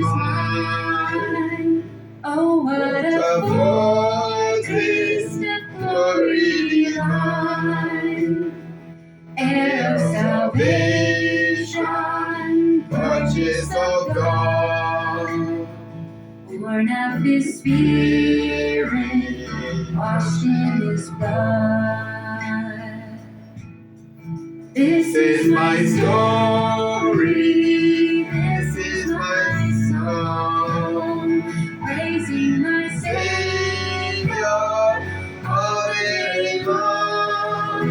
mine. Oh, what a foretaste of glory divine. Heir of salvation, purchase of God, born of His Spirit, washed in His blood. This is my story, this is my song, praising my Savior all day long.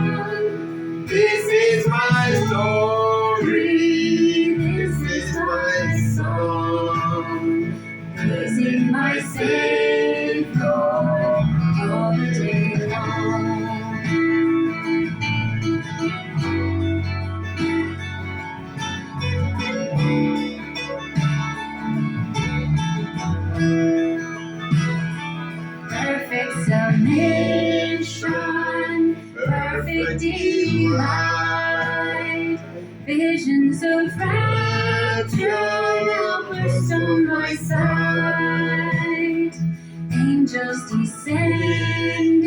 This is my story, this is my song, praising my Savior all the day long. Perfect submission, perfect delight, visions of rapture now burst on my sight. Angels descending,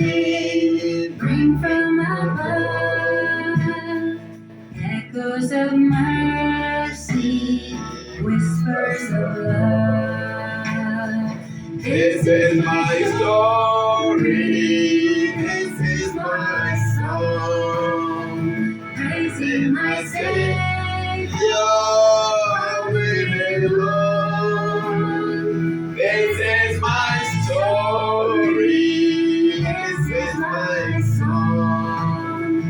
bring from above echoes of mercy, whispers of love. This is my story, this is my song, praising my Savior all day long. This is my story, this is my song,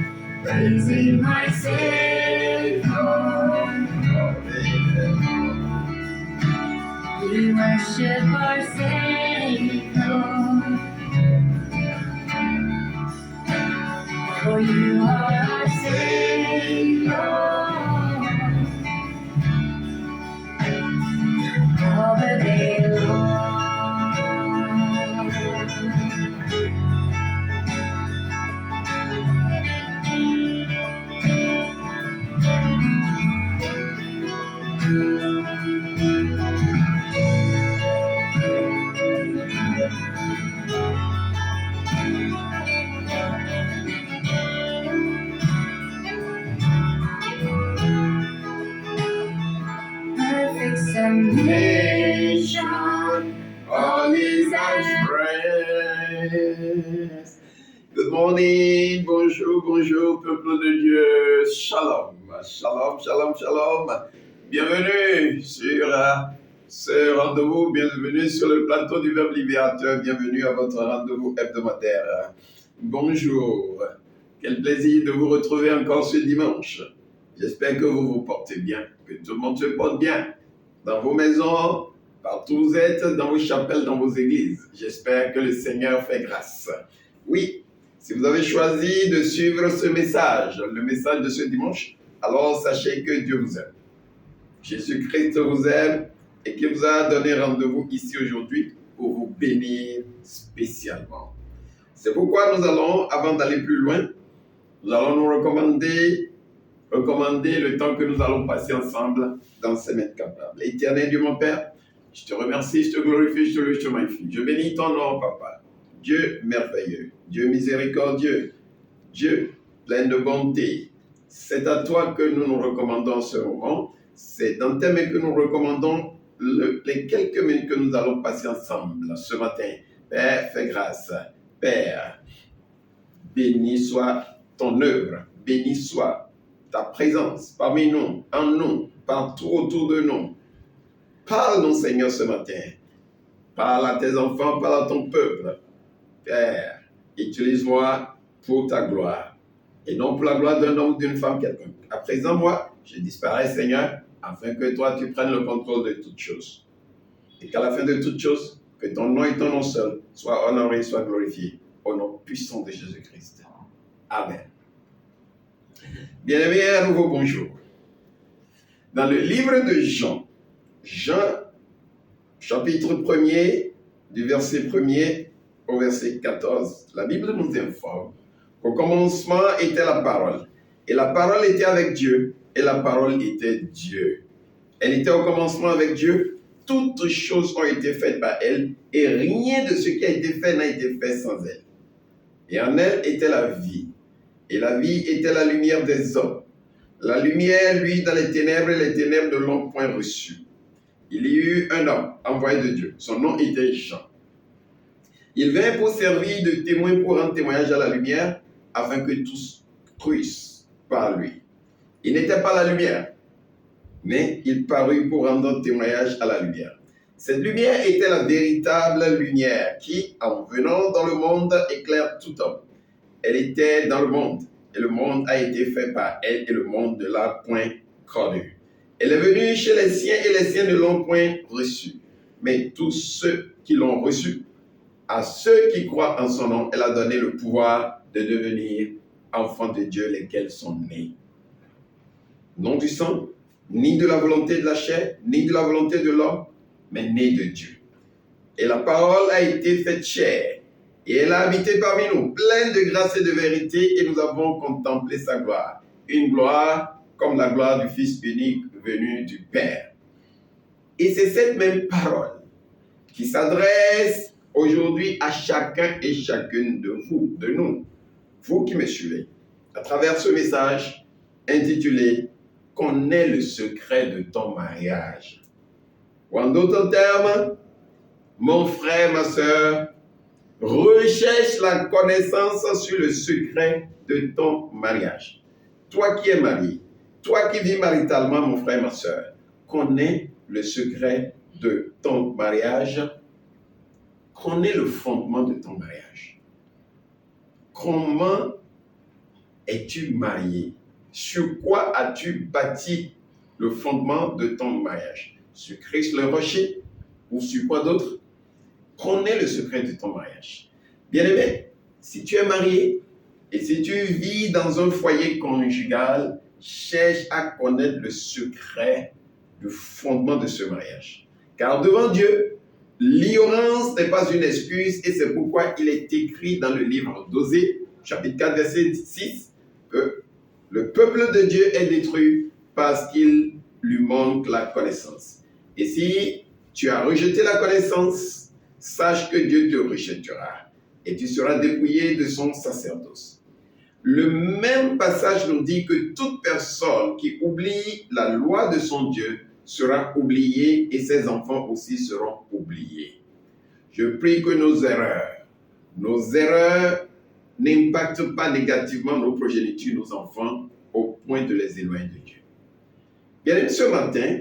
praising my Savior all day long. We worship our Savior, for you are our Savior. All the day long. Perfect submission, all is at rest. Good morning, bonjour, bonjour, peuple de Dieu, shalom, shalom, shalom, shalom. Bienvenue sur ce rendez-vous, bienvenue sur le plateau du Verbe Libérateur, bienvenue à votre rendez-vous hebdomadaire. Bonjour, quel plaisir de vous retrouver encore ce dimanche. J'espère que vous vous portez bien, que tout le monde se porte bien. Dans vos maisons, partout où vous êtes, dans vos chapelles, dans vos églises. J'espère que le Seigneur fait grâce. Oui, si vous avez choisi de suivre ce message, le message de ce dimanche, alors sachez que Dieu vous aime. Jésus-Christ vous aime et qu'il vous a donné rendez-vous ici aujourd'hui pour vous bénir spécialement. C'est pourquoi nous allons, avant d'aller plus loin, nous allons nous recommander le temps que nous allons passer ensemble dans ces mètres capables. Éternel Dieu mon Père, je te remercie, je te glorifie, je te loue, je te magnifie. Je bénis ton nom, Papa. Dieu merveilleux, Dieu miséricordieux, Dieu plein de bonté. C'est à toi que nous nous recommandons en ce moment. C'est dans tes mains que nous recommandons les quelques minutes que nous allons passer ensemble ce matin. Père, fais grâce. Père, béni soit ton œuvre, béni soit ta présence parmi nous, en nous, partout autour de nous. Parle-nous, Seigneur, ce matin. Parle à tes enfants, parle à ton peuple. Père, utilise-moi pour ta gloire et non pour la gloire d'un homme ou d'une femme quelconque. À présent, moi, je disparais, Seigneur, afin que toi, tu prennes le contrôle de toutes choses. Et qu'à la fin de toutes choses, que ton nom et ton nom seul soient honorés, soient glorifiés. Au nom puissant de Jésus-Christ. Amen. Bien-aimés, à nouveau bonjour. Dans le livre de Jean, chapitre 1er, du verset 1er au verset 14, la Bible nous informe qu'au commencement était la parole, et la parole était avec Dieu, et la parole était Dieu. Elle était au commencement avec Dieu. toutes choses ont été faites par elle, et rien de ce qui a été fait n'a été fait sans elle. Et en elle était la vie, et la vie était la lumière des hommes. La lumière, lui, dans les ténèbres ne l'ont point reçue. Il y eut un homme envoyé de Dieu. Son nom était Jean. Il vint pour servir de témoin pour rendre témoignage à la lumière, afin que tous crussent par lui. Il n'était pas la lumière, mais il parut pour rendre témoignage à la lumière. Cette lumière était la véritable lumière qui, en venant dans le monde, éclaire tout homme. Elle était dans le monde, et le monde a été fait par elle, et le monde ne l'a point connue. Elle est venue chez les siens, et les siens ne l'ont point reçue. Mais tous ceux qui l'ont reçue, à ceux qui croient en son nom, elle a donné le pouvoir de devenir enfants de Dieu, lesquels sont nés. Non du sang, ni de la volonté de la chair, ni de la volonté de l'homme, mais nés de Dieu. Et la parole a été faite chair, et elle a habité parmi nous, pleine de grâce et de vérité, et nous avons contemplé sa gloire. Une gloire comme la gloire du Fils unique venu du Père. Et c'est cette même parole qui s'adresse aujourd'hui à chacun et chacune de vous, de nous, vous qui me suivez, à travers ce message intitulé « Connais le secret de ton mariage ». Ou en d'autres termes, mon frère, ma soeur, recherche la connaissance sur le secret de ton mariage. Toi qui es marié, toi qui vis maritalement, mon frère, ma soeur, connais le secret de ton mariage. Connais le fondement de ton mariage. Comment es-tu marié? Sur quoi as-tu bâti le fondement de ton mariage? Sur Christ le rocher ou sur quoi d'autre? Connais le secret de ton mariage. Bien-aimé, si tu es marié et si tu vis dans un foyer conjugal, cherche à connaître le secret du fondement de ce mariage. Car devant Dieu, l'ignorance n'est pas une excuse, et c'est pourquoi il est écrit dans le livre d'Osée, chapitre 4, verset 6, que le peuple de Dieu est détruit parce qu'il lui manque la connaissance. Et si tu as rejeté la connaissance, sache que Dieu te rejettera et tu seras dépouillé de son sacerdoce. Le même passage nous dit que toute personne qui oublie la loi de son Dieu sera oubliée, et ses enfants aussi seront oubliés. Je prie que nos erreurs n'impactent pas négativement nos progénitures, nos enfants, au point de les éloigner de Dieu. Bien, ce matin,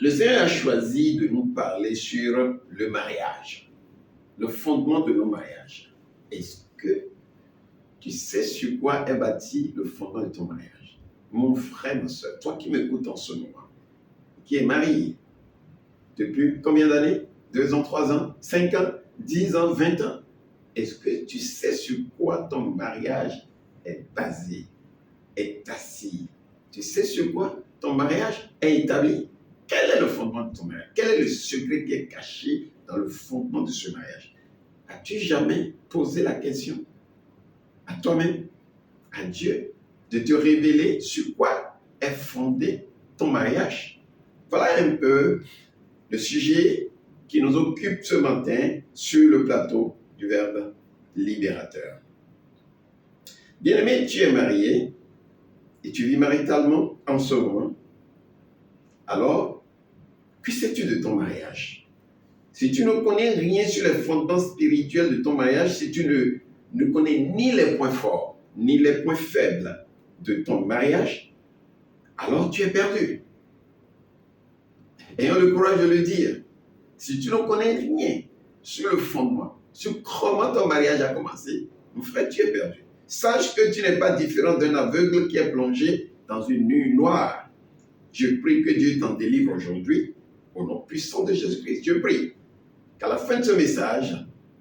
le Seigneur a choisi de nous parler sur le mariage, le fondement de nos mariages. Est-ce que tu sais sur quoi est bâti le fondement de ton mariage? Mon frère, ma soeur, toi qui m'écoutes en ce moment, qui est marié depuis combien d'années? 2 ans, 3 ans, 5 ans, 10 ans, 20 ans. Est-ce que tu sais sur quoi ton mariage est basé, est assis? Tu sais sur quoi ton mariage est établi? Quel est le fondement de ton mariage? Quel est le secret qui est caché dans le fondement de ce mariage? As-tu jamais posé la question à toi-même, à Dieu, de te révéler sur quoi est fondé ton mariage? Voilà un peu le sujet qui nous occupe ce matin sur le plateau du Verbe libérateur. Bien-aimé, tu es marié et tu vis maritalement en ce moment. Alors, que sais-tu de ton mariage? Si tu ne connais rien sur les fondements spirituels de ton mariage, si tu ne connais ni les points forts, ni les points faibles de ton mariage, alors tu es perdu. Ayons le courage de le dire. Si tu ne connais rien sur le fondement, sur comment ton mariage a commencé, mon frère, tu es perdu. Sache que tu n'es pas différent d'un aveugle qui est plongé dans une nuit noire. Je prie que Dieu t'en délivre aujourd'hui, au nom puissant de Jésus-Christ. Je prie qu'à la fin de ce message,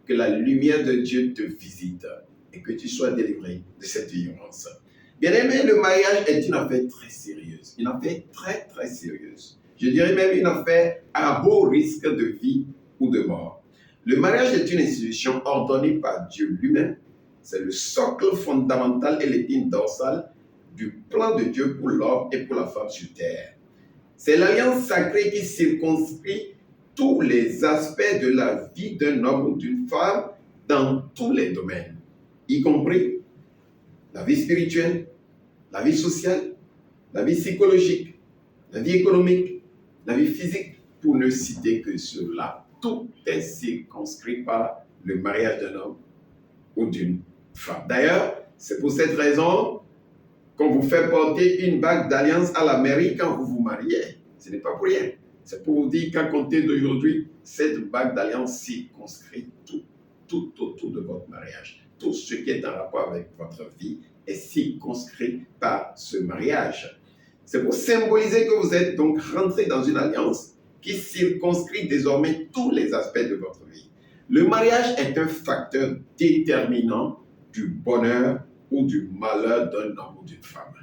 que la lumière de Dieu te visite et que tu sois délivré de cette ignorance. Bien-aimé, le mariage est une affaire très sérieuse. Une affaire très, très sérieuse. Je dirais même une affaire à haut risque de vie ou de mort. Le mariage est une institution ordonnée par Dieu lui-même. C'est le socle fondamental et l'épine dorsale du plan de Dieu pour l'homme et pour la femme sur terre. C'est l'alliance sacrée qui circonscrit tous les aspects de la vie d'un homme ou d'une femme dans tous les domaines, y compris la vie spirituelle, la vie sociale, la vie psychologique, la vie économique, la vie physique, pour ne citer que cela. Tout est circonscrit par le mariage d'un homme ou d'une femme. D'ailleurs, c'est pour cette raison qu'on vous fait porter une bague d'alliance à la mairie quand vous vous mariez. Ce n'est pas pour rien. C'est pour vous dire qu'à compter d'aujourd'hui, cette bague d'alliance circonscrit tout autour de votre mariage. Tout ce qui est en rapport avec votre vie est circonscrit par ce mariage. C'est pour symboliser que vous êtes donc rentré dans une alliance qui circonscrit désormais tous les aspects de votre vie. Le mariage est un facteur déterminant du bonheur ou du malheur d'un homme ou d'une femme.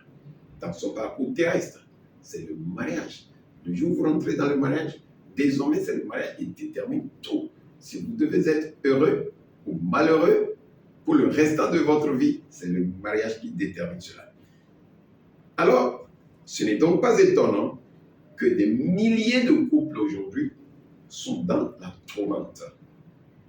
Dans son parcours terrestre, c'est le mariage. Le jour où vous rentrez dans le mariage, désormais c'est le mariage qui détermine tout. Si vous devez être heureux ou malheureux pour le restant de votre vie, c'est le mariage qui détermine cela. Alors, ce n'est donc pas étonnant que des milliers de couples aujourd'hui sont dans la tourmente,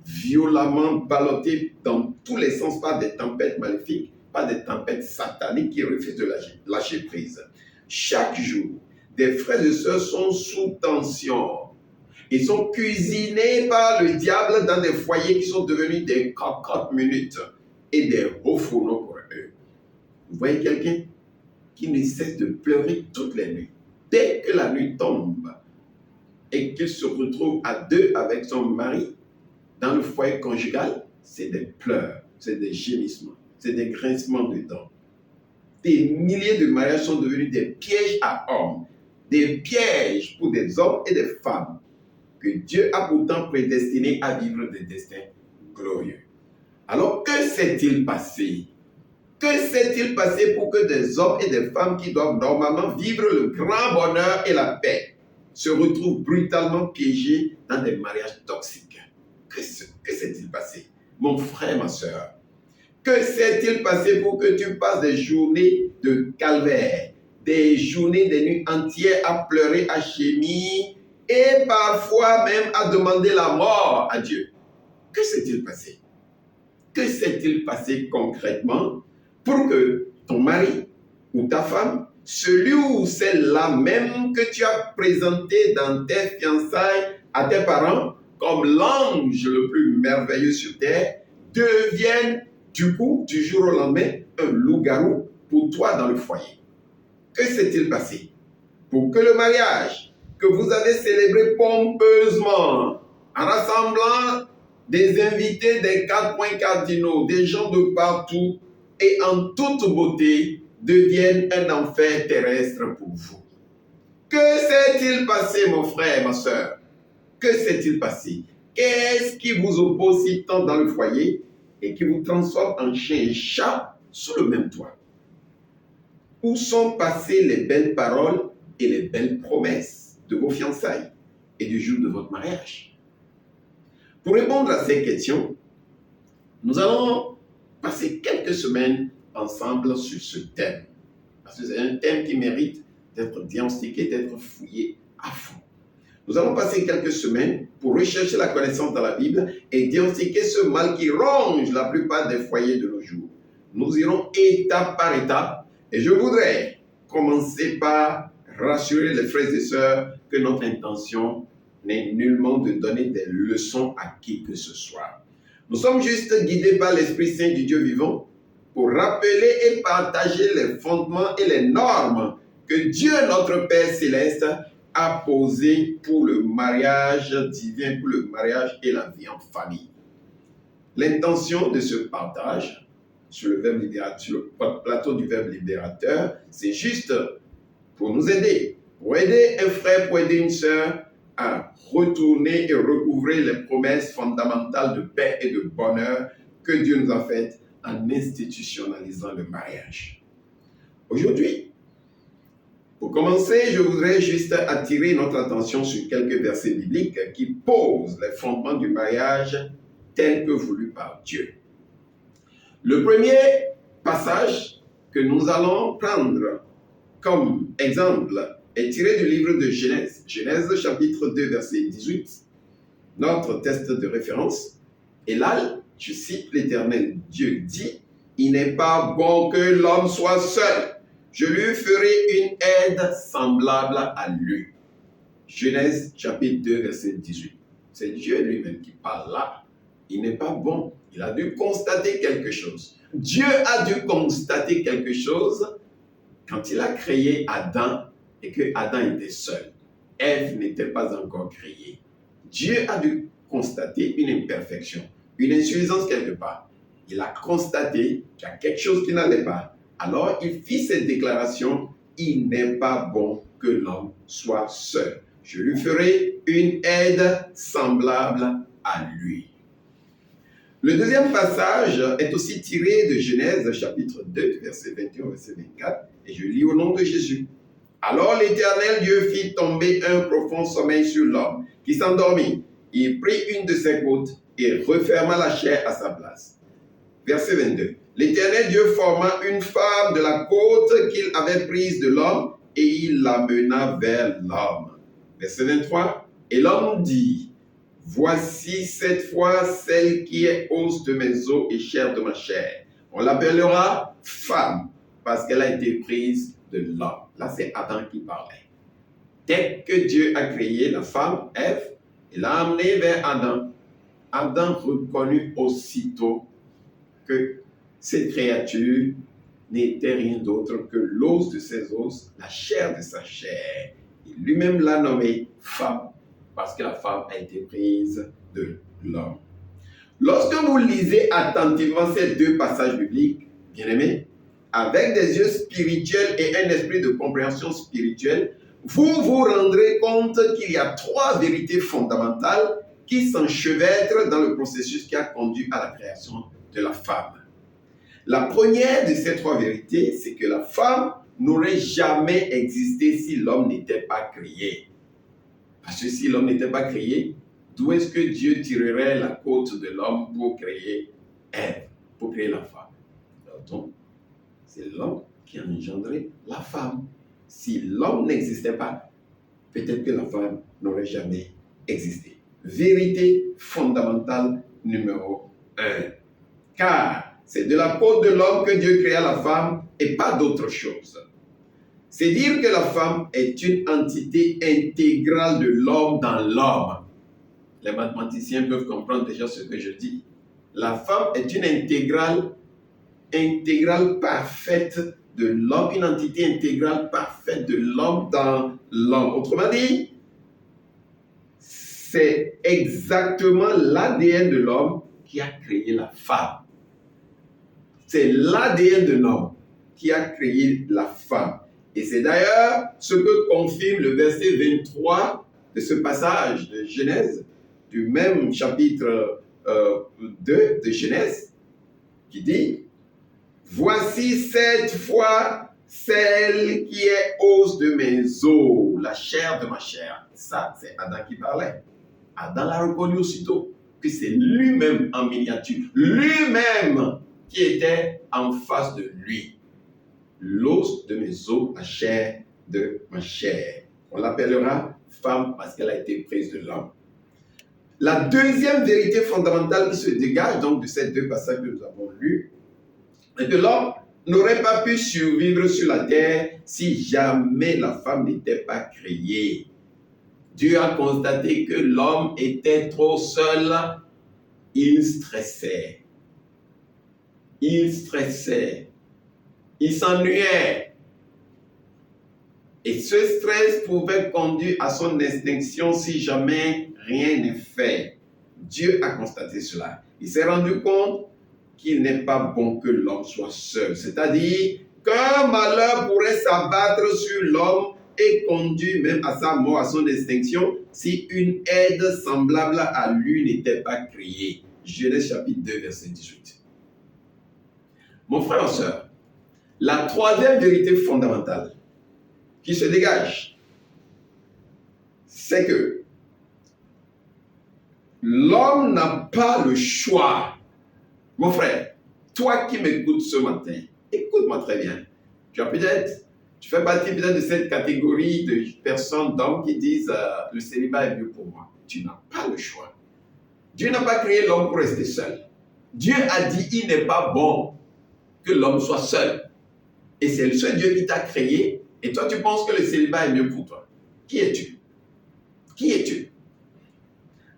violemment ballottés dans tous les sens par des tempêtes maléfiques, par des tempêtes sataniques qui refusent de lâcher prise. Chaque jour, des frères et sœurs sont sous tension. Ils sont cuisinés par le diable dans des foyers qui sont devenus des cocottes minutes et des hauts fourneaux pour eux. Vous voyez quelqu'un qui ne cesse de pleurer toutes les nuits. Dès que la nuit tombe et qu'il se retrouve à deux avec son mari dans le foyer conjugal, c'est des pleurs, c'est des gémissements, c'est des grincements de dents. Des milliers de mariages sont devenus des pièges à hommes, des pièges pour des hommes et des femmes que Dieu a pourtant prédestinés à vivre des destins glorieux. Alors, que s'est-il passé? Que s'est-il passé pour que des hommes et des femmes qui doivent normalement vivre le grand bonheur et la paix se retrouvent brutalement piégés dans des mariages toxiques? Que s'est-il passé? Mon frère, ma soeur, que s'est-il passé pour que tu passes des journées de calvaire, des journées, des nuits entières à pleurer, à gémir et parfois même à demander la mort à Dieu? Que s'est-il passé? Que s'est-il passé concrètement pour que ton mari ou ta femme, celui ou celle-là même que tu as présenté dans tes fiançailles à tes parents comme l'ange le plus merveilleux sur terre, devienne du coup, du jour au lendemain, un loup-garou pour toi dans le foyer? Que s'est-il passé pour que le mariage que vous avez célébré pompeusement, en rassemblant des invités des 4 points cardinaux, des gens de partout et en toute beauté, devienne un enfer terrestre pour vous? Que s'est-il passé, mon frère, ma soeur? Que s'est-il passé? Qu'est-ce qui vous oppose si tant dans le foyer et qui vous transforme en chien et chat sous le même toit? Où sont passées les belles paroles et les belles promesses de vos fiançailles et du jour de votre mariage? Pour répondre à ces questions, nous allons passer quelques semaines ensemble sur ce thème. Parce que c'est un thème qui mérite d'être diagnostiqué, d'être fouillé à fond. Nous allons passer quelques semaines pour rechercher la connaissance dans la Bible et diagnostiquer ce mal qui ronge la plupart des foyers de nos jours. Nous irons étape par étape et je voudrais commencer par rassurer les frères et sœurs que notre intention n'est nullement de donner des leçons à qui que ce soit. Nous sommes juste guidés par l'Esprit Saint du Dieu vivant pour rappeler et partager les fondements et les normes que Dieu, notre Père céleste, a posées pour le mariage divin, pour le mariage et la vie en famille. L'intention de ce partage sur le plateau du Verbe libérateur, c'est juste pour nous aider, pour aider un frère, pour aider une sœur à retourner et recouvrer les promesses fondamentales de paix et de bonheur que Dieu nous a faites en institutionnalisant le mariage. Aujourd'hui, pour commencer, je voudrais juste attirer notre attention sur quelques versets bibliques qui posent les fondements du mariage tel que voulu par Dieu. Le premier passage que nous allons prendre comme exemple est tiré du livre de Genèse. Genèse chapitre 2, verset 18 notre texte de référence. Et là, je cite l'Éternel. Dieu dit, il n'est pas bon que l'homme soit seul. Je lui ferai une aide semblable à lui. Genèse chapitre 2, verset 18. C'est Dieu lui-même qui parle là. Il n'est pas bon. Il a dû constater quelque chose. Dieu a dû constater quelque chose quand il a créé Adam et que Adam était seul. Ève n'était pas encore créée. Dieu a dû constater une imperfection, une insuffisance quelque part. Il a constaté qu'il y a quelque chose qui n'allait pas. Alors il fit cette déclaration, il n'est pas bon que l'homme soit seul. Je lui ferai une aide semblable à lui. Le deuxième passage est aussi tiré de Genèse chapitre 2, verset 21 au verset 24, et je lis au nom de Jésus. Alors l'Éternel Dieu fit tomber un profond sommeil sur l'homme, qui s'endormit. Il prit une de ses côtes et referma la chair à sa place. Verset 22. L'Éternel Dieu forma une femme de la côte qu'il avait prise de l'homme, et il l'amena vers l'homme. Verset 23. Et l'homme dit, voici cette fois celle qui est os de mes os et chair de ma chair. On l'appellera femme, parce qu'elle a été prise de l'homme. Là, c'est Adam qui parlait. Dès que Dieu a créé la femme, Ève, il l'a amenée vers Adam. Adam reconnut aussitôt que cette créature n'était rien d'autre que l'os de ses os, la chair de sa chair. Il lui-même l'a nommée femme, parce que la femme a été prise de l'homme. Lorsque vous lisez attentivement ces deux passages bibliques, bien-aimés, avec des yeux spirituels et un esprit de compréhension spirituelle, vous vous rendrez compte qu'il y a trois vérités fondamentales qui s'enchevêtrent dans le processus qui a conduit à la création de la femme. La première de ces trois vérités, c'est que la femme n'aurait jamais existé si l'homme n'était pas créé. Parce que si l'homme n'était pas créé, d'où est-ce que Dieu tirerait la côte de l'homme pour créer Ève, pour créer la femme? Donc, c'est l'homme qui a engendré la femme. Si l'homme n'existait pas, peut-être que la femme n'aurait jamais existé. Vérité fondamentale numéro 1. Car c'est de la côte de l'homme que Dieu créa la femme et pas d'autre chose. C'est dire que la femme est une entité intégrale de l'homme dans l'homme. Les mathématiciens peuvent comprendre déjà ce que je dis. La femme est une intégrale parfaite de l'homme, une entité intégrale parfaite de l'homme dans l'homme. Autrement dit, c'est exactement l'ADN de l'homme qui a créé la femme. C'est l'ADN de l'homme qui a créé la femme. Et c'est d'ailleurs ce que confirme le verset 23 de ce passage de Genèse, du même chapitre 2 de Genèse, qui dit, voici cette fois celle qui est os de mes os, la chair de ma chair. Ça, c'est Adam qui parlait. Adam l'a reconnu aussitôt que c'est lui-même en miniature, lui-même qui était en face de lui. L'os de mes os, la chair de ma chair. On l'appellera femme parce qu'elle a été prise de l'homme. La deuxième vérité fondamentale qui se dégage donc de ces deux passages que nous avons lus est que l'homme n'aurait pas pu survivre sur la terre si jamais la femme n'était pas créée. Dieu a constaté que l'homme était trop seul. Il stressait. Il s'ennuyait. Et ce stress pouvait conduire à son extinction si jamais rien n'est fait. Dieu a constaté cela. Il s'est rendu compte qu'il n'est pas bon que l'homme soit seul. C'est-à-dire qu'un malheur pourrait s'abattre sur l'homme et conduire même à sa mort, à son extinction, si une aide semblable à lui n'était pas créée. Genèse chapitre 2, verset 18. Mon frère et soeur, la troisième vérité fondamentale qui se dégage, c'est que l'homme n'a pas le choix. Mon frère, toi qui m'écoutes ce matin, écoute-moi très bien. Tu fais partie peut-être de cette catégorie de personnes, d'hommes qui disent le célibat est mieux pour moi. Tu n'as pas le choix. Dieu n'a pas créé l'homme pour rester seul. Dieu a dit il n'est pas bon que l'homme soit seul. Et c'est le seul Dieu qui t'a créé. Et toi, tu penses que le célibat est mieux pour toi. Qui es-tu? Qui es-tu?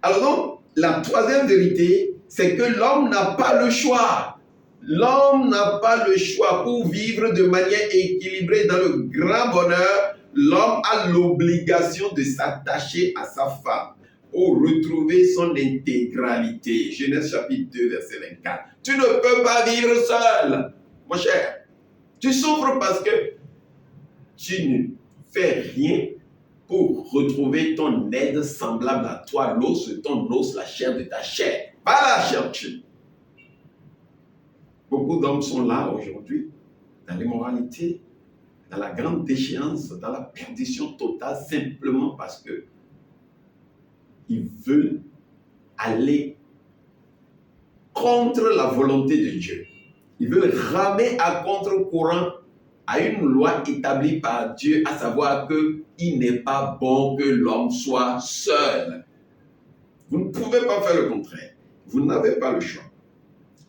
Alors donc, la troisième vérité, c'est que l'homme n'a pas le choix. L'homme n'a pas le choix pour vivre de manière équilibrée dans le grand bonheur. L'homme a l'obligation de s'attacher à sa femme pour retrouver son intégralité. Genèse chapitre 2, verset 24. Tu ne peux pas vivre seul, mon cher. Tu souffres parce que tu ne fais rien pour retrouver ton aide semblable à toi, l'os de ton os, la chair de ta chair. Pas la chercher. Beaucoup d'hommes sont là aujourd'hui, dans l'immoralité, dans la grande déchéance, dans la perdition totale, simplement parce que ils veulent aller contre la volonté de Dieu. Ils veulent ramer à contre-courant à une loi établie par Dieu, à savoir qu'il n'est pas bon que l'homme soit seul. Vous ne pouvez pas faire le contraire. Vous n'avez pas le choix.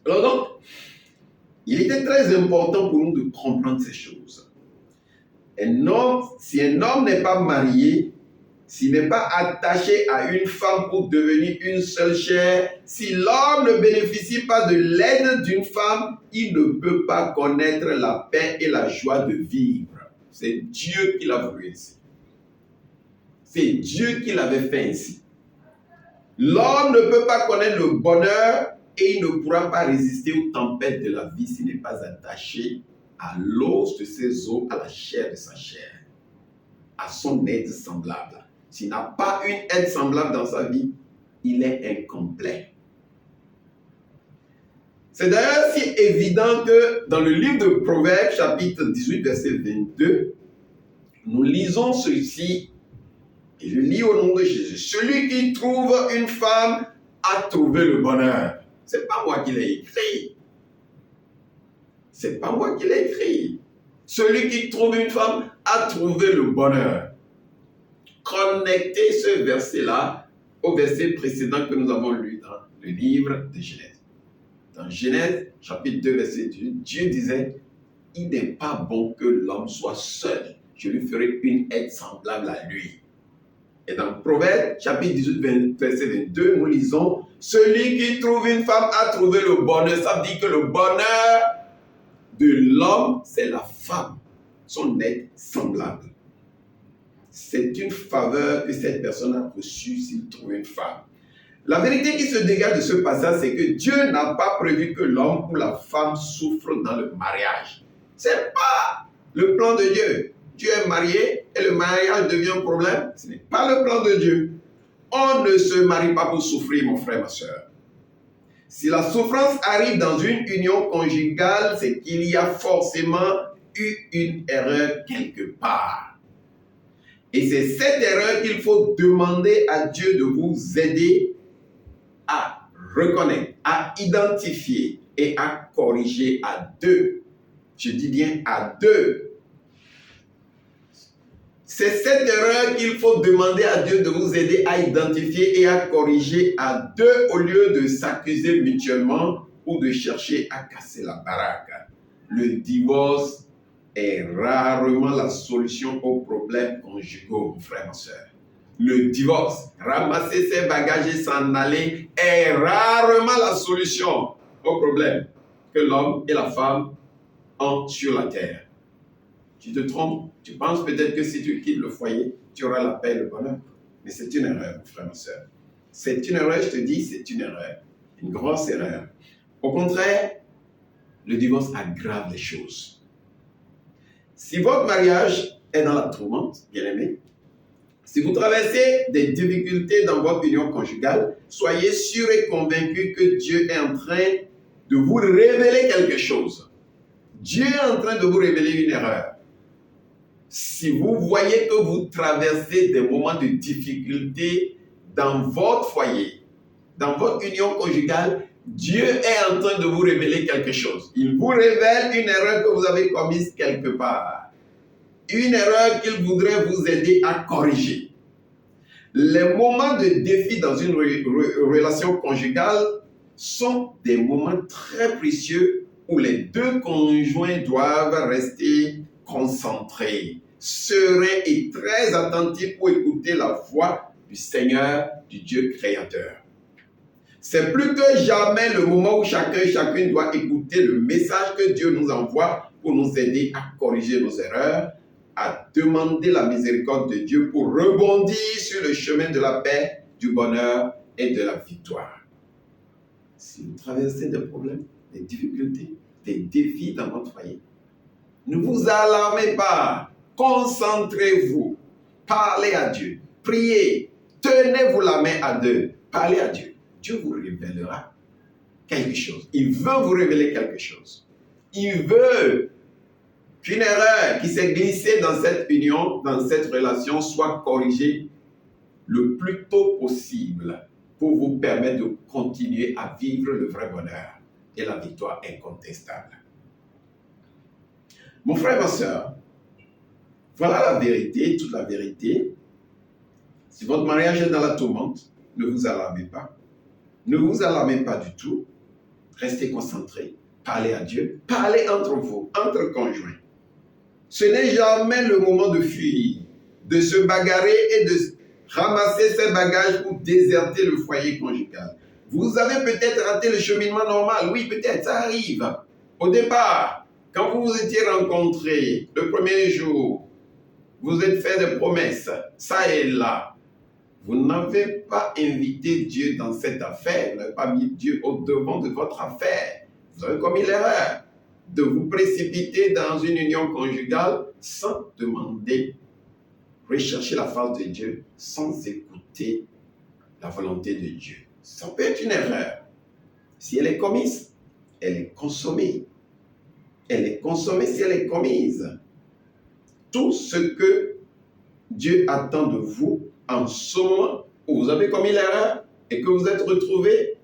Alors donc, il était très important pour nous de comprendre ces choses. Si un homme n'est pas marié, s'il n'est pas attaché à une femme pour devenir une seule chair, si l'homme ne bénéficie pas de l'aide d'une femme, il ne peut pas connaître la paix et la joie de vivre. C'est Dieu qui l'a voulu ainsi. C'est Dieu qui l'avait fait ainsi. L'homme ne peut pas connaître le bonheur et il ne pourra pas résister aux tempêtes de la vie s'il n'est pas attaché à l'os de ses os, à la chair de sa chair, à son aide semblable. S'il n'a pas une aide semblable dans sa vie, il est incomplet. C'est d'ailleurs si évident que dans le livre de Proverbes, chapitre 18, verset 22, nous lisons ceci, et je lis au nom de Jésus. Celui qui trouve une femme a trouvé le bonheur. Ce n'est pas moi qui l'ai écrit. C'est pas moi qui l'ai écrit. Celui qui trouve une femme a trouvé le bonheur. Connectez ce verset-là au verset précédent que nous avons lu dans le livre de Genèse. Dans Genèse, chapitre 2, verset 2, Dieu disait, il n'est pas bon que l'homme soit seul. Je lui ferai une aide semblable à lui. Et dans Proverbe, chapitre 18, verset 22, nous lisons, celui qui trouve une femme a trouvé le bonheur. Ça veut dire que le bonheur de l'homme, c'est la femme, son aide semblable. C'est une faveur que cette personne a reçue s'il trouve une femme. La vérité qui se dégage de ce passage, c'est que Dieu n'a pas prévu que l'homme ou la femme souffre dans le mariage. Ce n'est pas le plan de Dieu. Dieu est marié et le mariage devient un problème. Ce n'est pas le plan de Dieu. On ne se marie pas pour souffrir, mon frère, ma soeur. Si la souffrance arrive dans une union conjugale, c'est qu'il y a forcément eu une erreur quelque part. Et c'est cette erreur qu'il faut demander à Dieu de vous aider à reconnaître, à identifier et à corriger à deux. Je dis bien à deux. C'est cette erreur qu'il faut demander à Dieu de vous aider à identifier et à corriger à deux au lieu de s'accuser mutuellement ou de chercher à casser la baraque. Le divorce est rarement la solution aux problèmes conjugaux, mon frère, ma soeur. Le divorce, ramasser ses bagages et s'en aller, est rarement la solution aux problèmes que l'homme et la femme ont sur la terre. Tu te trompes, tu penses peut-être que si tu quittes le foyer, tu auras la paix et le bonheur. Mais c'est une erreur, mon frère, ma soeur. C'est une erreur, je te dis, c'est une erreur. Une grosse erreur. Au contraire, le divorce aggrave les choses. Si votre mariage est dans la tourmente, bien aimé, si vous traversez des difficultés dans votre union conjugale, soyez sûr et convaincu que Dieu est en train de vous révéler quelque chose. Dieu est en train de vous révéler une erreur. Si vous voyez que vous traversez des moments de difficulté dans votre foyer, dans votre union conjugale, Dieu est en train de vous révéler quelque chose. Il vous révèle une erreur que vous avez commise quelque part. Une erreur qu'il voudrait vous aider à corriger. Les moments de défi dans une relation conjugale sont des moments très précieux où les deux conjoints doivent rester concentrés, sereins et très attentifs pour écouter la voix du Seigneur, du Dieu créateur. C'est plus que jamais le moment où chacun et chacune doit écouter le message que Dieu nous envoie pour nous aider à corriger nos erreurs, à demander la miséricorde de Dieu pour rebondir sur le chemin de la paix, du bonheur et de la victoire. Si vous traversez des problèmes, des difficultés, des défis dans votre foyer, ne vous alarmez pas, concentrez-vous, parlez à Dieu, priez, tenez-vous la main à deux, parlez à Dieu. Dieu vous révélera quelque chose. Il veut vous révéler quelque chose. Il veut qu'une erreur qui s'est glissée dans cette union, dans cette relation, soit corrigée le plus tôt possible pour vous permettre de continuer à vivre le vrai bonheur et la victoire incontestable. Mon frère, ma soeur, voilà la vérité, toute la vérité. Si votre mariage est dans la tourmente, ne vous alarmez pas. Ne vous alarmez pas du tout. Restez concentrés. Parlez à Dieu. Parlez entre vous, entre conjoints. Ce n'est jamais le moment de fuir, de se bagarrer et de ramasser ses bagages pour déserter le foyer conjugal. Vous avez peut-être raté le cheminement normal. Oui, peut-être, ça arrive. Au départ, quand vous vous étiez rencontrés le premier jour, vous êtes fait des promesses, ça et là. Vous n'avez pas invité Dieu dans cette affaire. Vous n'avez pas mis Dieu au devant de votre affaire. Vous avez commis l'erreur de vous précipiter dans une union conjugale sans demander, rechercher la face de Dieu, sans écouter la volonté de Dieu. Ça peut être une erreur. Si elle est commise, elle est consommée. Elle est consommée si elle est commise. Tout ce que Dieu attend de vous en ce moment où vous avez commis l'erreur et que vous êtes retrouvé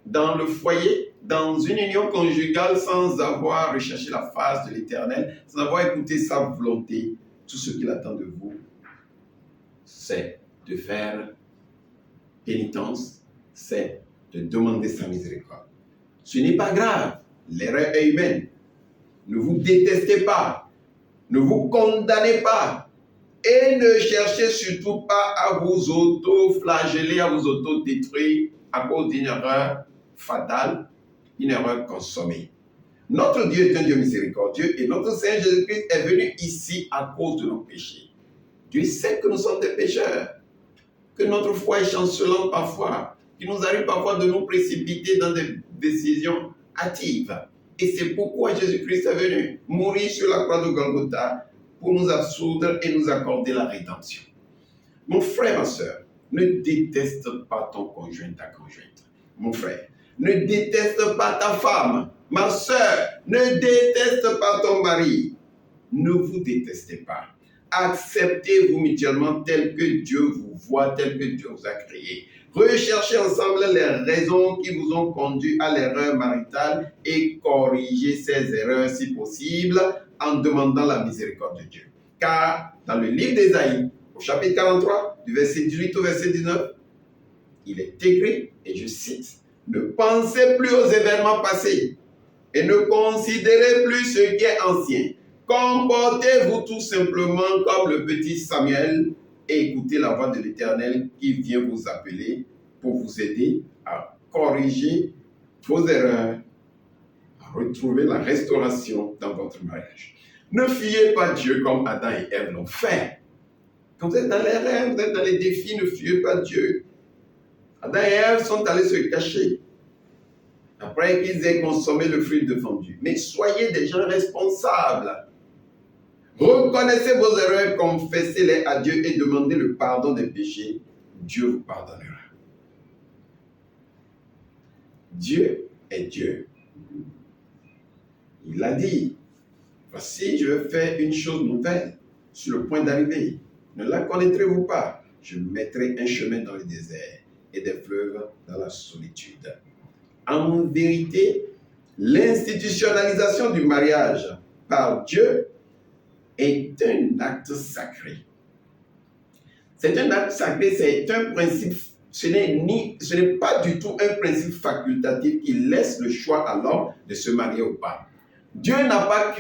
dans le foyer, dans une union conjugale sans avoir recherché la face de l'Éternel, sans avoir écouté sa volonté, tout ce qu'il attend de vous, c'est de faire pénitence, c'est de demander sa miséricorde. Ce n'est pas grave, l'erreur est humaine. Ne vous détestez pas, ne vous condamnez pas et ne cherchez surtout pas à vous auto-flageller, à vous auto-détruire à cause d'une erreur fatale, une erreur consommée. Notre Dieu est un Dieu miséricordieux et notre Seigneur Jésus-Christ est venu ici à cause de nos péchés. Dieu sait que nous sommes des pécheurs, que notre foi est chancelante parfois, qu'il nous arrive parfois de nous précipiter dans des décisions hâtives. Et c'est pourquoi Jésus-Christ est venu mourir sur la croix de Golgotha pour nous absoudre et nous accorder la rédemption. Mon frère, ma soeur, ne déteste pas ton conjoint, ta conjointe. Mon frère, ne déteste pas ta femme. Ma soeur, ne déteste pas ton mari. Ne vous détestez pas. Acceptez-vous mutuellement tel que Dieu vous voit, tel que Dieu vous a créé. Recherchez ensemble les raisons qui vous ont conduit à l'erreur maritale et corrigez ces erreurs si possible en demandant la miséricorde de Dieu. Car dans le livre d'Ésaïe, au chapitre 43, du verset 18 au verset 19, il est écrit, et je cite, « Ne pensez plus aux événements passés et ne considérez plus ce qui est ancien. Comportez-vous tout simplement comme le petit Samuel et écoutez la voix de l'Éternel qui vient vous appeler pour vous aider à corriger vos erreurs, à retrouver la restauration dans votre mariage. Ne fuyez pas Dieu comme Adam et Ève l'ont fait. Quand vous êtes dans l'erreur, vous êtes dans les défis, ne fuyez pas Dieu. Adam et Ève sont allés se cacher après qu'ils aient consommé le fruit défendu. Mais soyez des gens responsables. Reconnaissez vos erreurs, confessez-les à Dieu et demandez le pardon des péchés. Dieu vous pardonnera. Dieu est Dieu. Il a dit, voici, je vais faire une chose nouvelle sur le point d'arriver. Ne la connaîtrez-vous pas? Je mettrai un chemin dans le désert et des fleuves dans la solitude. En vérité, l'institutionnalisation du mariage par Dieu est un acte sacré. C'est un acte sacré, c'est un principe, ce n'est pas du tout un principe facultatif qui laisse le choix à l'homme de se marier ou pas. Dieu n'a pas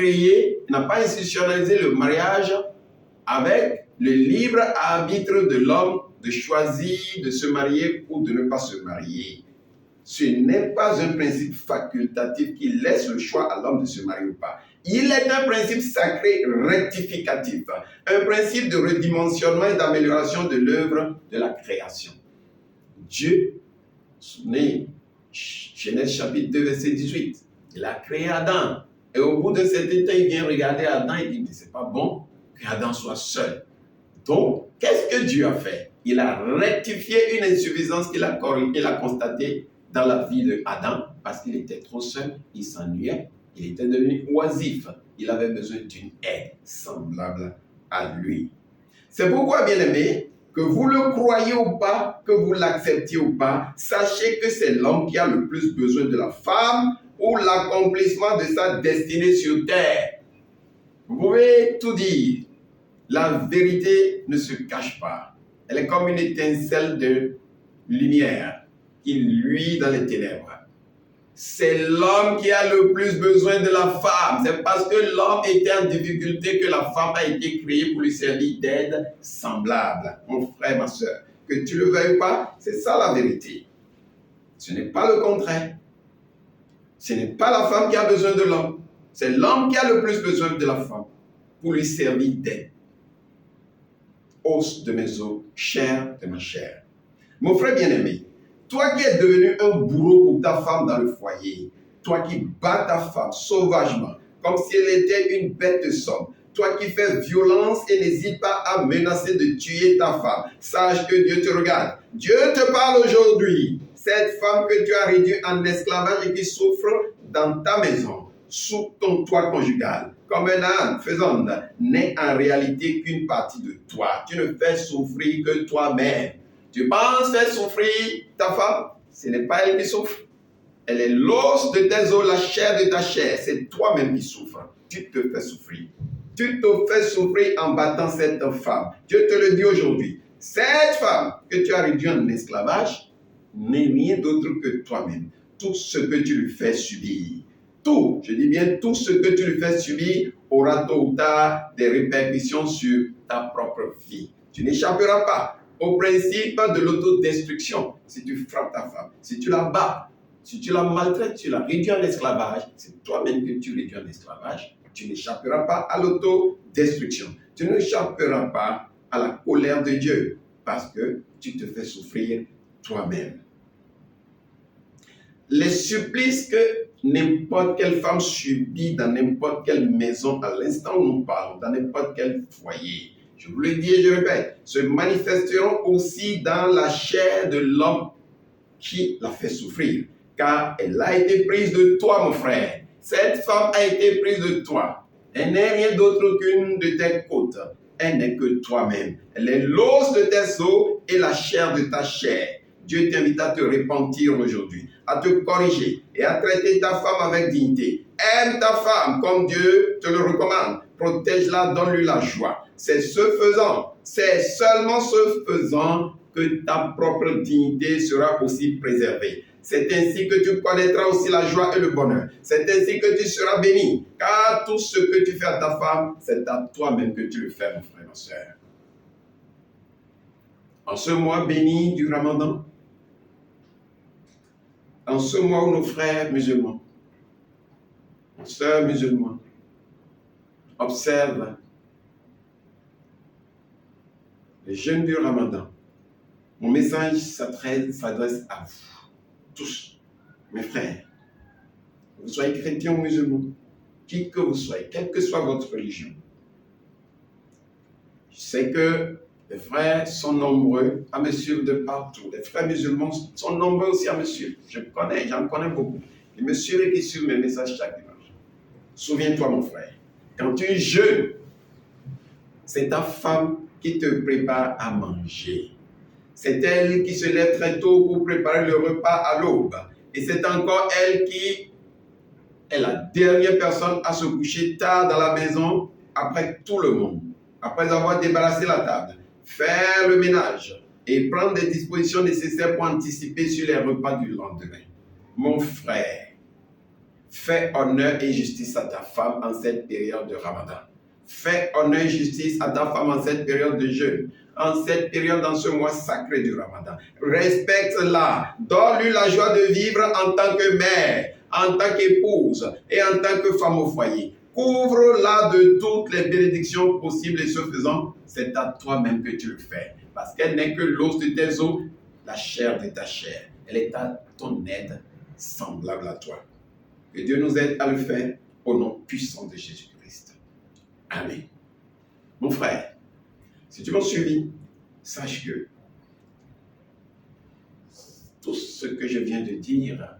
institutionnalisé le mariage avec le libre arbitre de l'homme de choisir de se marier ou de ne pas se marier. Ce n'est pas un principe facultatif qui laisse le choix à l'homme de se marier ou pas. Il est un principe sacré rectificatif, un principe de redimensionnement et d'amélioration de l'œuvre de la création. Dieu, souvenez, Genèse chapitre 2, verset 18, il a créé Adam. Et au bout de cet état, il vient regarder Adam et dit, c'est pas bon qu'Adam soit seul. Donc, qu'est-ce que Dieu a fait? Il a rectifié une insuffisance qu'il a constatée dans la vie d'Adam parce qu'il était trop seul, il s'ennuyait, il était devenu oisif. Il avait besoin d'une aide semblable à lui. C'est pourquoi, bien-aimés, que vous le croyez ou pas, que vous l'acceptiez ou pas, sachez que c'est l'homme qui a le plus besoin de la femme pour l'accomplissement de sa destinée sur terre. Vous pouvez tout dire. La vérité ne se cache pas. Elle est comme une étincelle de lumière qui luit dans les ténèbres. C'est l'homme qui a le plus besoin de la femme. C'est parce que l'homme était en difficulté que la femme a été créée pour lui servir d'aide semblable. Mon frère, ma soeur, que tu le veuilles pas, c'est ça la vérité. Ce n'est pas le contraire. Ce n'est pas la femme qui a besoin de l'homme. C'est l'homme qui a le plus besoin de la femme pour lui servir d'aide. Os de mes os, chair de ma chair. Mon frère bien-aimé, toi qui es devenu un bourreau pour ta femme dans le foyer, toi qui bats ta femme sauvagement, comme si elle était une bête de somme, toi qui fais violence et n'hésite pas à menacer de tuer ta femme, sache que Dieu te regarde. Dieu te parle aujourd'hui. Cette femme que tu as réduite en esclavage et qui souffre dans ta maison, sous ton toit conjugal, comme un âne faisant, n'est en réalité qu'une partie de toi. Tu ne fais souffrir que toi-même. Tu penses faire souffrir ta femme? Ce n'est pas elle qui souffre. Elle est l'os de tes os, la chair de ta chair. C'est toi-même qui souffres. Tu te fais souffrir. Tu te fais souffrir en battant cette femme. Dieu te le dit aujourd'hui. Cette femme que tu as réduite en esclavage n'est rien d'autre que toi-même. Tout ce que tu lui fais subir. Tout, je dis bien tout ce que tu lui fais subir aura tôt ou tard des répercussions sur ta propre vie. Tu n'échapperas pas au principe de l'autodestruction. Si tu frappes ta femme, si tu la bats, si tu la maltraites, tu la réduis en esclavage, c'est toi-même que tu réduis en esclavage. Tu n'échapperas pas à l'autodestruction. Tu n'échapperas pas à la colère de Dieu parce que tu te fais souffrir toi-même. Les supplices que n'importe quelle femme subit dans n'importe quelle maison à l'instant où nous parlons, dans n'importe quel foyer, je vous le dis et je répète, se manifesteront aussi dans la chair de l'homme qui l'a fait souffrir. Car elle a été prise de toi, mon frère. Cette femme a été prise de toi. Elle n'est rien d'autre qu'une de tes côtes. Elle n'est que toi-même. Elle est l'os de tes os et la chair de ta chair. Dieu t'invite à te repentir aujourd'hui, à te corriger et à traiter ta femme avec dignité. Aime ta femme comme Dieu te le recommande. Protège-la, donne-lui la joie. C'est seulement ce faisant que ta propre dignité sera aussi préservée. C'est ainsi que tu connaîtras aussi la joie et le bonheur. C'est ainsi que tu seras béni. Car tout ce que tu fais à ta femme, c'est à toi-même que tu le fais, mon frère, ma soeur. En ce mois béni du Ramadan, en ce mois où nos frères musulmans, nos sœurs musulmanes, observent le jeûne du Ramadan, mon message s'adresse à vous, tous, mes frères. Que vous soyez chrétiens ou musulmans, qui que vous soyez, quelle que soit votre religion. Je sais que les frères sont nombreux à me suivre de partout. Les frères musulmans sont nombreux aussi à me suivre. J'en connais beaucoup. Ils me suivent et qui suivent mes messages chaque dimanche. Souviens-toi, mon frère, quand tu jeûnes, c'est ta femme qui te prépare à manger. C'est elle qui se lève très tôt pour préparer le repas à l'aube. Et c'est encore elle qui est la dernière personne à se coucher tard dans la maison après tout le monde. Après avoir débarrassé la table. faire le ménage et prendre des dispositions nécessaires pour anticiper sur les repas du lendemain. Mon frère, fais honneur et justice à ta femme en cette période de Ramadan. Fais honneur et justice à ta femme en cette période de jeûne, en cette période, dans ce mois sacré du Ramadan. Respecte-la, donne-lui la joie de vivre en tant que mère, en tant qu'épouse et en tant que femme au foyer. Couvre-la de toutes les bénédictions possibles et ce faisant, c'est à toi-même que tu le fais. Parce qu'elle n'est que l'os de tes os, la chair de ta chair. Elle est à ton aide semblable à toi. Que Dieu nous aide à le faire au nom puissant de Jésus-Christ. Amen. Mon frère, si tu m'as suivi, sache que tout ce que je viens de dire,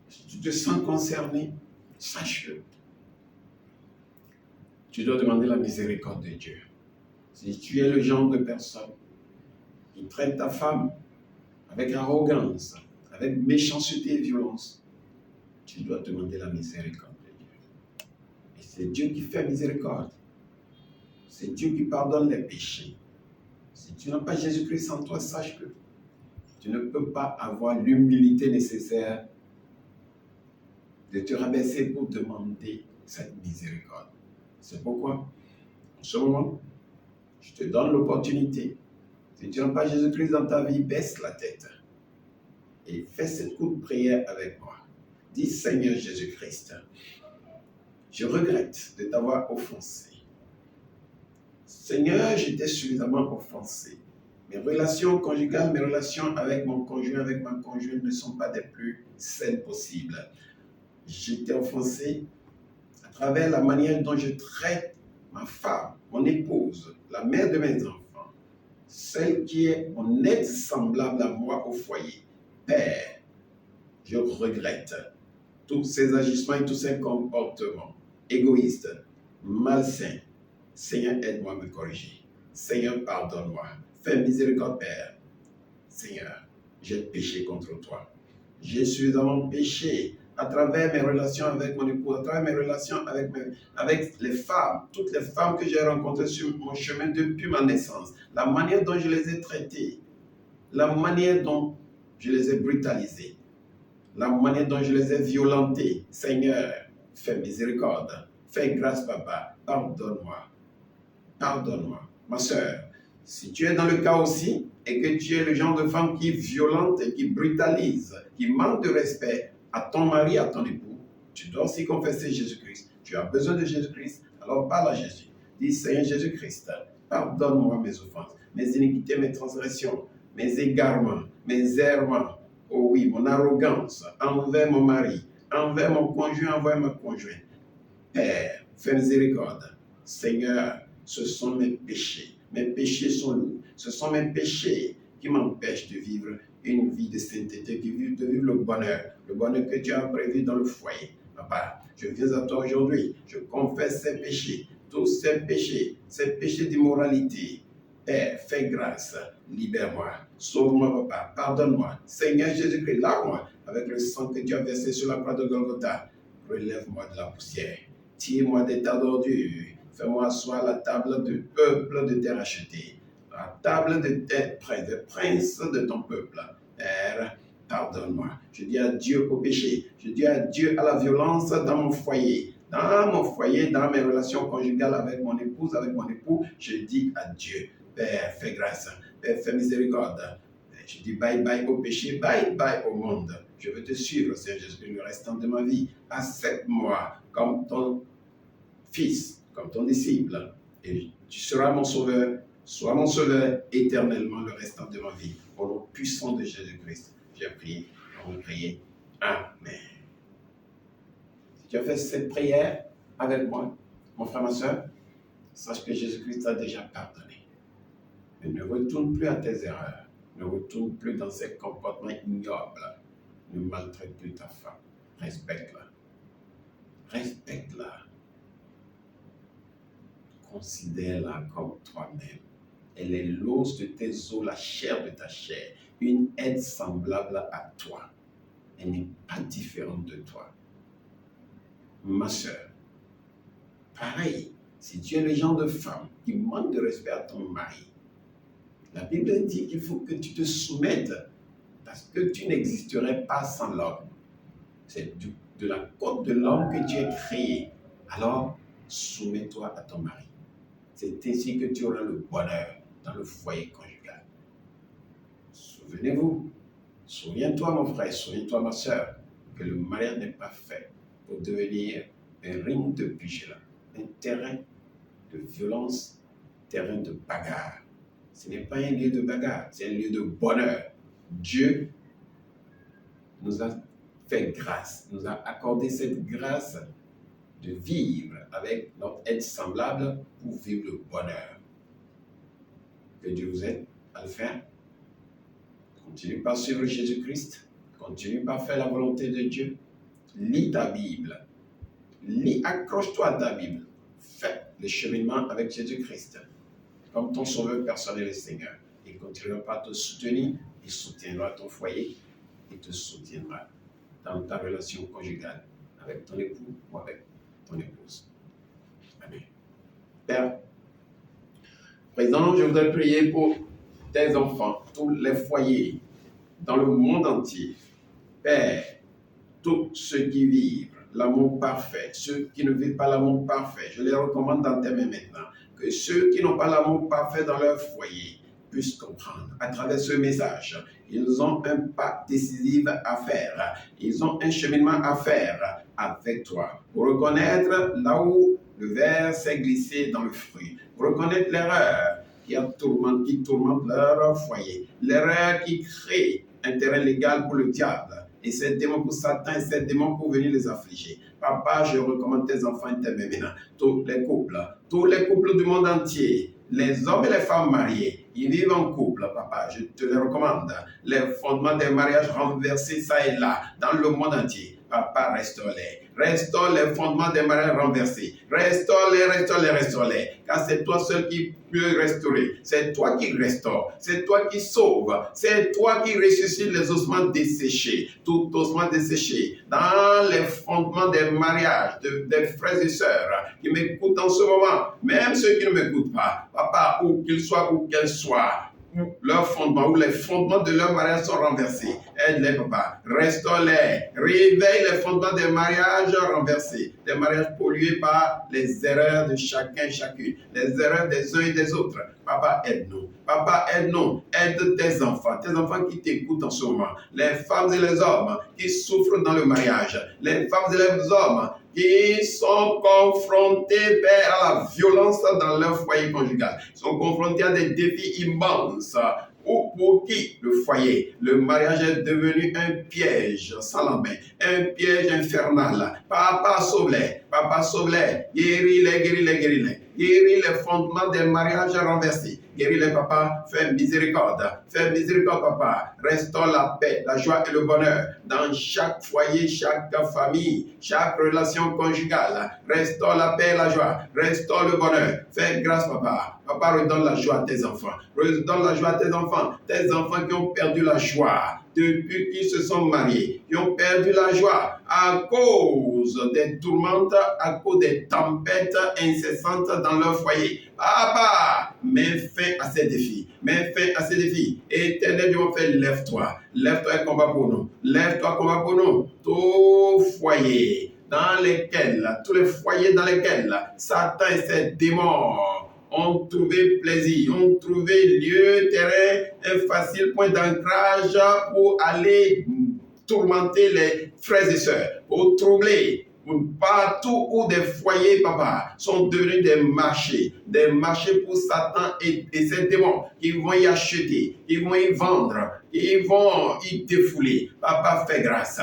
si tu te sens concerné, sache que tu dois demander la miséricorde de Dieu. Si tu es le genre de personne qui traite ta femme avec arrogance, avec méchanceté et violence, tu dois demander la miséricorde de Dieu. Et c'est Dieu qui fait miséricorde. C'est Dieu qui pardonne les péchés. Si tu n'as pas Jésus-Christ en toi, sache que tu ne peux pas avoir l'humilité nécessaire de te rabaisser pour demander cette miséricorde. C'est pourquoi, en ce moment, je te donne l'opportunité. Si tu n'as pas Jésus-Christ dans ta vie, baisse la tête et fais cette courte prière avec moi. Dis, Seigneur Jésus-Christ, je regrette de t'avoir offensé. Seigneur, j'étais suffisamment offensé. Mes relations conjugales, mes relations avec mon conjoint, avec ma conjointe ne sont pas des plus saines possibles. J'étais offensé à travers la manière dont je traite ma femme, mon épouse, la mère de mes enfants, celle qui est mon aide semblable à moi au foyer. Père, je regrette tous ces agissements et tous ces comportements égoïstes, malsains. Seigneur, aide-moi à me corriger. Seigneur, pardonne-moi. Fais miséricorde, Père. Seigneur, j'ai péché contre toi. J'ai suffisamment péché à travers mes relations avec mon époux, à travers mes relations avec les femmes, toutes les femmes que j'ai rencontrées sur mon chemin depuis ma naissance, la manière dont je les ai traitées, la manière dont je les ai brutalisées, la manière dont je les ai violentées. Seigneur, fais miséricorde, fais grâce, Papa, pardonne-moi. Pardonne-moi. Ma soeur, si tu es dans le cas aussi et que tu es le genre de femme qui est violente et qui brutalise, qui manque de respect à ton mari, à ton époux, tu dois aussi confesser Jésus-Christ. Tu as besoin de Jésus-Christ, alors parle à Jésus. Dis, Seigneur Jésus-Christ, pardonne-moi mes offenses, mes iniquités, mes transgressions, mes égarements, mes errements. Oh oui, mon arrogance envers mon mari, envers mon conjoint, envers ma conjointe. Père, fais miséricorde. Seigneur, ce sont mes péchés. Mes péchés sont lourds. Ce sont mes péchés qui m'empêchent de vivre une vie de sainteté, de vivre le bonheur que tu as prévu dans le foyer. Papa, je viens à toi aujourd'hui. Je confesse ces péchés, tous ces péchés d'immoralité. Père, fais grâce, libère-moi, sauve-moi, Papa, pardonne-moi. Seigneur Jésus-Christ, lave-moi avec le sang que tu as versé sur la croix de Golgotha. Relève-moi de la poussière. Tire-moi des tas d'ordures. Fais-moi asseoir à la table du peuple de tes rachetés, la table de tes princes de ton peuple. Père, pardonne-moi. Je dis adieu au péché. Je dis adieu à la violence dans mon foyer. Dans mon foyer, dans mes relations conjugales avec mon épouse, avec mon époux, je dis adieu. Père, fais grâce. Père, fais miséricorde. Je dis bye bye au péché, bye bye au monde. Je veux te suivre, Seigneur Jésus, le restant de ma vie. Accepte-moi comme ton fils, comme ton disciple, et tu seras mon sauveur, sois mon sauveur éternellement le restant de ma vie. Au nom puissant de Jésus-Christ, j'ai prié, on va prier. Amen. Si tu as fait cette prière avec moi, mon frère, ma soeur, sache que Jésus-Christ t'a déjà pardonné. Mais ne retourne plus à tes erreurs, ne retourne plus dans ces comportements ignobles, ne maltraite plus ta femme, respecte-la. Respecte-la. Considère-la comme toi-même. Elle est l'os de tes os, la chair de ta chair, une aide semblable à toi. Elle n'est pas différente de toi. Ma soeur, pareil, Si tu es le genre de femme qui manque de respect à ton mari, la Bible dit qu'il faut que tu te soumettes parce que tu n'existerais pas sans l'homme. C'est de la côte de l'homme que tu es créé. Alors, soumets-toi à ton mari. C'est ainsi que tu auras le bonheur dans le foyer conjugal. Souvenez-vous, souviens-toi mon frère, souviens-toi ma soeur, que le mariage n'est pas fait pour devenir un ring de pugilat, un terrain de violence, terrain de bagarre. Ce n'est pas un lieu de bagarre, c'est un lieu de bonheur. Dieu nous a fait grâce, nous a accordé cette grâce de vivre avec notre être semblable pour vivre le bonheur. Que Dieu vous aide à le faire. Continue par suivre Jésus-Christ. Continue par faire la volonté de Dieu. Lis ta Bible. Lis, accroche-toi à ta Bible. Fais le cheminement avec Jésus-Christ comme ton sauveur personnel et Seigneur. Il continuera par te soutenir. Il soutiendra ton foyer. Il te soutiendra dans ta relation conjugale avec ton époux ou avec ton épouse. Amen. Père, présent, je voudrais prier pour tes enfants, tous les foyers dans le monde entier. Père, tous ceux qui vivent l'amour parfait, ceux qui ne vivent pas l'amour parfait, je les recommande dans tes mains maintenant. Que ceux qui n'ont pas l'amour parfait dans leur foyer puissent comprendre à travers ce message. Ils ont un pas décisif à faire. Ils ont un cheminement à faire avec toi pour reconnaître là où le ver s'est glissé dans le fruit, pour reconnaître l'erreur qui tourmente leur foyer, l'erreur qui crée un terrain légal pour le diable et ces démons pour Satan et ces démons pour venir les affliger. Papa, je recommande tes enfants et tes maintenant, tous les couples du monde entier, les hommes et les femmes mariés, ils vivent en couple, papa, je te les recommande. Les fondements des mariages renversés ça et là, dans le monde entier. Papa, restaure-les. Restaure les fondements des mariages renversés. Restaure-les. Car c'est toi seul qui peux restaurer. C'est toi qui restaure. C'est toi qui sauve. C'est toi qui ressuscite les ossements desséchés. Tout ossement desséché. Dans les fondements des mariages des frères et sœurs qui m'écoutent en ce moment. Même ceux qui ne m'écoutent pas. Papa, où qu'ils soient, où qu'elles soient. Leurs fondements ou les fondements de leur mariage sont renversés. Aide-les, papa. Restaure-les. Réveille les fondements des mariages renversés. Des mariages pollués par les erreurs de chacun et chacune. Les erreurs des uns et des autres. Papa, aide-nous. Papa, aide-nous. Aide tes enfants qui t'écoutent en ce moment. Les femmes et les hommes qui souffrent dans le mariage. Les femmes et les hommes qui sont confrontés, Père, à la violence dans leur foyer conjugal. Ils sont confrontés à des défis immenses. Ou pour qui le foyer, le mariage est devenu un piège sans lendemain, un piège infernal. Papa, sauve-les. Papa, sauve-les. Guéris-les. Guéris les fondements des mariages renversés. Guéris-les, papa. Fais miséricorde, papa. Restaure la paix, la joie et le bonheur dans chaque foyer, chaque famille, chaque relation conjugale. Restaure la paix et la joie. Restaure le bonheur. Fais grâce, papa. Papa, redonne la joie à tes enfants. Redonne la joie à tes enfants. Tes enfants qui ont perdu la joie depuis qu'ils se sont mariés, qui ont perdu la joie à cause des tourmentes, à cause des tempêtes incessantes dans leur foyer. Papa, mets fin à ces défis. Éternel Dieu, mon Père, lève-toi. Lève-toi et combat pour nous. Tout foyer dans lesquels, tous les foyers dans lesquels Satan et ses démons ont trouvé plaisir, ont trouvé lieu, terrain, un facile point d'ancrage pour aller tourmenter les frères et sœurs, pour troubler. Partout où des foyers, papa, sont devenus des marchés pour Satan et ses démons. Ils vont y acheter, ils vont y vendre, ils vont y défouler. Papa, fais grâce,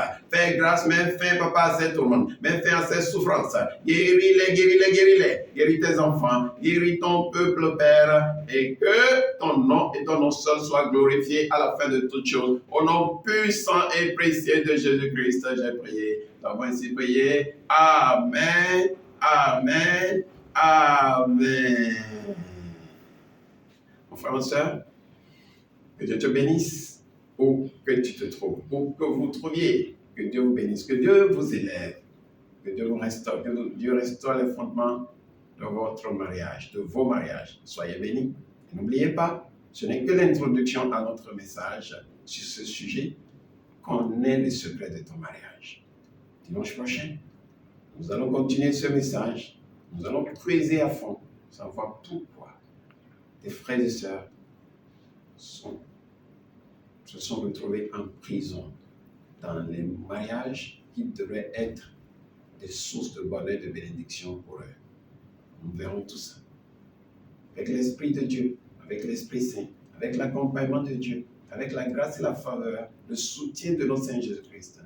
mets fin, papa, à ces tourments, mets fin à ces souffrances. Guéris-les. Guéris tes enfants, guéris ton peuple, Père, et que ton nom et ton nom seul soient glorifiés à la fin de toutes choses. Au nom puissant et précieux de Jésus-Christ, j'ai prié. Nous avons ainsi prié. Amen. Mon frère, ma soeur, que Dieu te bénisse où que tu te trouves, où que vous trouviez. Que Dieu vous bénisse, que Dieu vous élève, que Dieu vous restaure, que Dieu restaure les fondements de votre mariage, de vos mariages. Soyez bénis. Et n'oubliez pas, ce n'est que l'introduction à notre message sur ce sujet. Connais les secrets de ton mariage. Dimanche prochain, nous allons continuer ce message. Nous allons creuser à fond, savoir pourquoi tes frères et sœurs se sont retrouvés en prison dans les mariages qui devraient être des sources de bonheur et de bénédiction pour eux. Nous verrons tout ça. Avec l'Esprit de Dieu, avec l'Esprit Saint, avec l'accompagnement de Dieu, avec la grâce et la faveur, le soutien de notre Seigneur Jésus-Christ.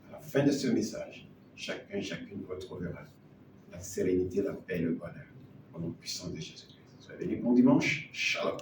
À la fin de ce message, chacune retrouvera la sérénité, la paix et le bonheur. Au nom puissant de Jésus-Christ. Soyez bénis, bon dimanche. Shalom.